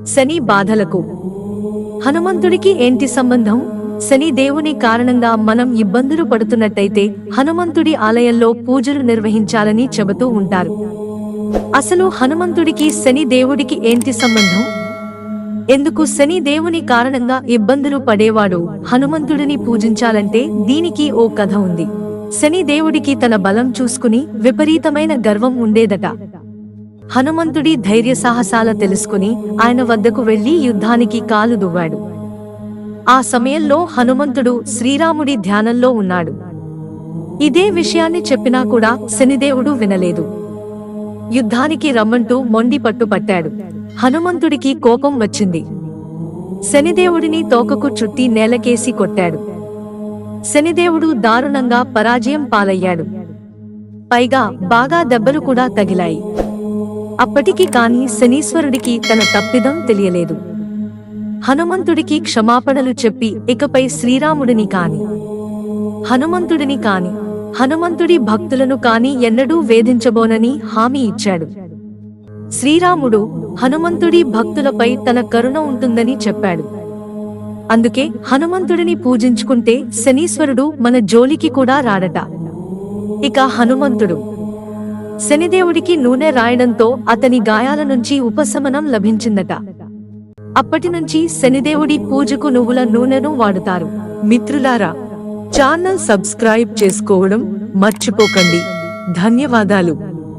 శని బాధలకు హనుమంతుడికి ఏంటి సంబంధం? శని దేవుని కారణంగా మనం ఇబ్బందులు పడుతున్నట్టయితే హనుమంతుడి ఆలయంలో పూజలు నిర్వహించాలని చెబుతూ ఉంటారు. అసలు హనుమంతుడికి శని దేవుడికి ఏంటి సంబంధం? ఎందుకు శని దేవుని కారణంగా ఇబ్బందులు పడేవాడు హనుమంతుడిని పూజించాలంటే దీనికి ఓ కథ ఉంది. శని దేవుడికి తన బలం చూసుకుని విపరీతమైన గర్వం ఉండేదట. హనుమంతుడి ధైర్య సాహసాల తెలుసుకుని ఆయన వద్దకు వెళ్లి యుద్ధానికి కాలు దువ్వాడు. ఆ సమయంలో హనుమంతుడు శ్రీరాముడి ధ్యానంలో ఉన్నాడు. ఇదే విషయాన్ని చెప్పినా కూడా శనిదేవుడు వినలేదు. యుద్ధానికి రమ్మంటూ మొండి పట్టుపట్టాడు. హనుమంతుడికి కోపం వచ్చింది. శనిదేవుడిని తోకకు చుట్టి నేలకేసి కొట్టాడు. శనిదేవుడు దారుణంగా పరాజయం పాలయ్యాడు. పైగా బాగా దెబ్బలు కూడా తగిలాయి. అప్పటికి కాని శనీశ్వరుడికి తన తప్పిదం తెలియలేదు. హనుమంతుడికి క్షమాపణలు చెప్పి ఇకపై శ్రీరాముడిని కాని హనుమంతుడిని కాని హనుమంతుడి భక్తులను కాని ఎన్నడూ వేధించబోనని హామీ ఇచ్చాడు. శ్రీరాముడు హనుమంతుడి భక్తులపై తన కరుణ ఉంటుందని చెప్పాడు. అందుకే హనుమంతుడిని పూజించుకుంటే శనీశ్వరుడు మన జోలికి కూడా రాడట. ఇక హనుమంతుడు శనిదేవుడికి నూనె రాయడంతో అతని గాయాల నుంచి ఉపశమనం లభించిందట. అప్పటినుంచి శనిదేవుడి పూజకు నువ్వుల నూనెను వాడుతారు. మిత్రులారా, ఛానల్ సబ్స్క్రైబ్ చేసుకోవడం మర్చిపోకండి. ధన్యవాదాలు.